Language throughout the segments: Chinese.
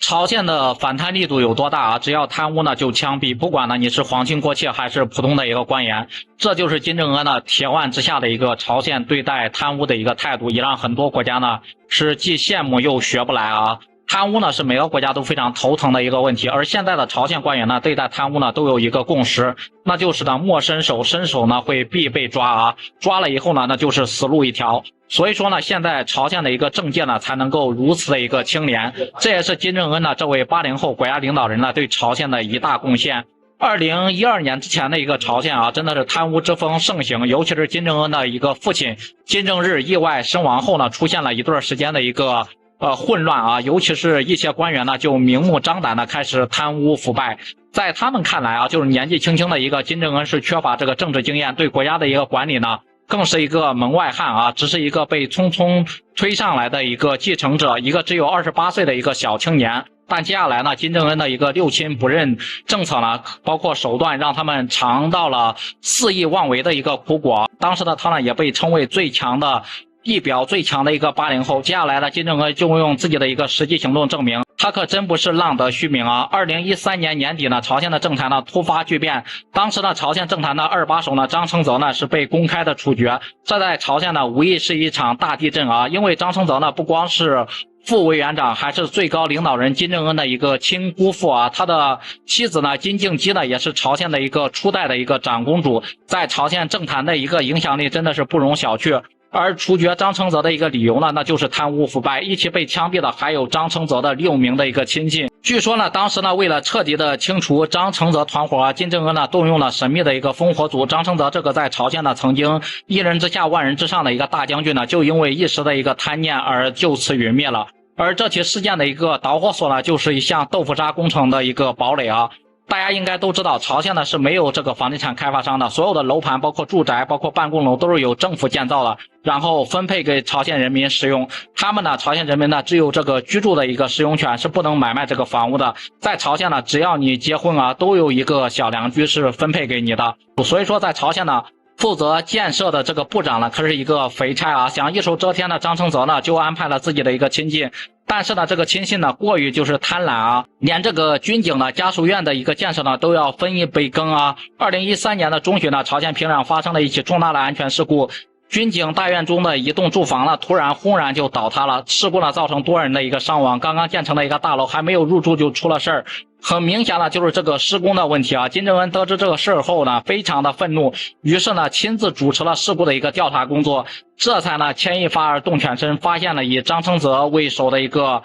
朝鲜的反贪力度有多大啊？只要贪污呢就枪毙，不管呢你是皇亲国戚还是普通的一个官员，这就是金正恩呢铁腕之下的一个朝鲜对待贪污的一个态度，也让很多国家呢是既羡慕又学不来啊。贪污呢是每个国家都非常头疼的一个问题，而现在的朝鲜官员呢对待贪污呢都有一个共识，那就是呢莫伸手，伸手呢会必被抓啊，抓了以后呢那就是死路一条。所以说呢，现在朝鲜的一个政界呢才能够如此的一个清廉，这也是金正恩呢这位80后国家领导人呢对朝鲜的一大贡献。2012年之前的一个朝鲜啊，真的是贪污之风盛行，尤其是金正恩的一个父亲金正日意外身亡后呢，出现了一段时间的一个混乱啊，尤其是一些官员呢就明目张胆的开始贪污腐败。在他们看来啊，就是年纪轻轻的一个金正恩是缺乏这个政治经验，对国家的一个管理呢更是一个门外汉啊，只是一个被匆匆推上来的一个继承者，一个只有28岁的一个小青年。但接下来呢，金正恩的一个六亲不认政策呢，包括手段，让他们尝到了肆意妄为的一个苦果。当时呢，他呢也被称为最强的一表最强的一个80后。接下来呢，金正恩就用自己的一个实际行动证明，他可真不是浪得虚名啊。2013年年底呢，朝鲜的政坛呢突发巨变，当时呢朝鲜政坛的二把手呢张承泽呢是被公开的处决，这在朝鲜呢无疑是一场大地震啊。因为张承泽呢不光是副委员长，还是最高领导人金正恩的一个亲姑父啊，他的妻子呢金敬基呢也是朝鲜的一个初代的一个长公主，在朝鲜政坛的一个影响力真的是不容小觑。而处决张承泽的一个理由呢，那就是贪污腐败。一起被枪毙的还有张承泽的6名的一个亲信。据说呢，当时呢，为了彻底的清除张承泽团伙啊，金正恩呢动用了神秘的一个烽火组。张承泽这个在朝鲜呢曾经一人之下万人之上的一个大将军呢，就因为一时的一个贪念而就此陨灭了。而这起事件的一个导火索呢，就是一项豆腐渣工程的一个堡垒啊。大家应该都知道，朝鲜呢是没有这个房地产开发商的，所有的楼盘包括住宅包括办公楼都是由政府建造的，然后分配给朝鲜人民使用。他们呢朝鲜人民呢只有这个居住的一个使用权，是不能买卖这个房屋的。在朝鲜呢，只要你结婚啊，都有一个小良居是分配给你的。所以说在朝鲜呢，负责建设的这个部长呢可是一个肥差啊，想一手遮天的张承泽呢就安排了自己的一个亲近。但是呢，这个亲信呢过于就是贪婪啊，连这个军警呢家属院的一个建设呢都要分一杯羹啊。2013年的中旬呢，朝鲜平壤发生了一起重大的安全事故，军警大院中的一栋住房呢突然轰然就倒塌了，事故呢造成多人的一个伤亡，刚刚建成的一个大楼还没有入住就出了事儿。很明显呢就是这个施工的问题啊。金正恩得知这个事后呢非常的愤怒，于是呢亲自主持了事故的一个调查工作，这才呢牵一发而动全身，发现了以张承泽为首的一个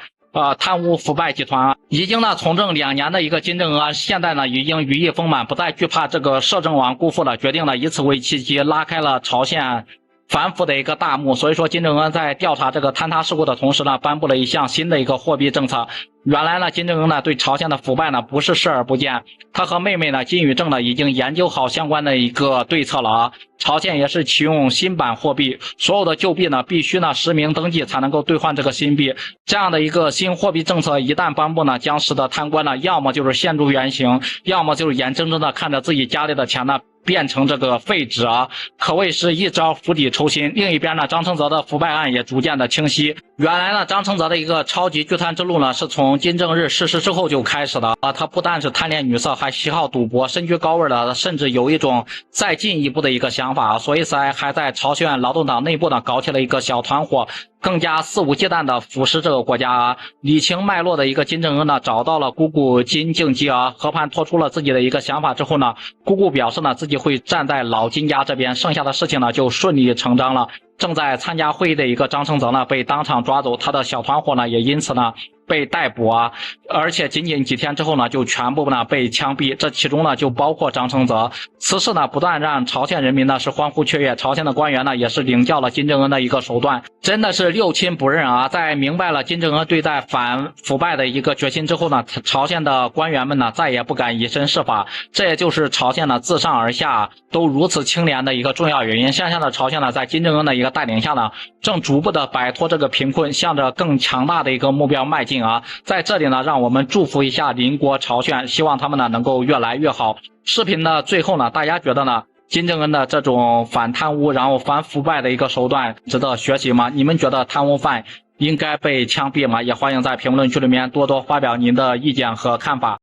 贪污腐败集团啊。已经呢从政2年的一个金正恩现在呢已经羽翼丰满，不再惧怕这个摄政王辜负了，决定呢以此为契机拉开了朝鲜反腐的一个大幕。所以说金正恩在调查这个坍塌事故的同时呢，颁布了一项新的一个货币政策。原来呢金正恩呢对朝鲜的腐败呢不是视而不见，他和妹妹呢金宇正呢已经研究好相关的一个对策了啊。朝鲜也是启用新版货币，所有的旧币呢必须呢实名登记才能够兑换这个新币。这样的一个新货币政策一旦颁布呢，将使得贪官呢要么就是现出原形，要么就是眼睁睁的看着自己家里的钱呢变成这个废纸啊，可谓是一招釜底抽薪。另一边呢，张承泽的腐败案也逐渐的清晰。原来呢，张承泽的一个超级巨贪之路呢，是从金正日逝世之后就开始的啊。他不但是贪恋女色，还喜好赌博，身居高位的，甚至有一种再进一步的一个想法，所以才还在朝鲜劳动党内部呢搞起了一个小团伙，更加肆无忌惮的腐蚀这个国家啊。理清脉络的一个金正恩呢，找到了姑姑金敬基啊，和盘托出了自己的一个想法之后呢，姑姑表示呢自己会站在老金家这边，剩下的事情呢就顺理成章了。正在参加会议的一个张承泽呢被当场抓走，他的小团伙呢也因此呢被逮捕啊，而且仅仅几天之后呢就全部呢被枪毙，这其中呢就包括张承泽。此事呢不但让朝鲜人民呢是欢呼雀跃，朝鲜的官员呢也是领教了金正恩的一个手段，真的是六亲不认啊。在明白了金正恩对待反腐败的一个决心之后呢，朝鲜的官员们呢再也不敢以身试法，这也就是朝鲜呢自上而下都如此清廉的一个重要原因。现在的朝鲜呢在金正恩的一个带领下呢，正逐步的摆脱这个贫困，向着更强大的一个目标迈进啊。在这里呢，让我们祝福一下邻国朝鲜，希望他们呢能够越来越好。视频的最后呢，大家觉得呢金正恩的这种反贪污然后反腐败的一个手段值得学习吗？你们觉得贪污犯应该被枪毙吗？也欢迎在评论区里面多多发表您的意见和看法。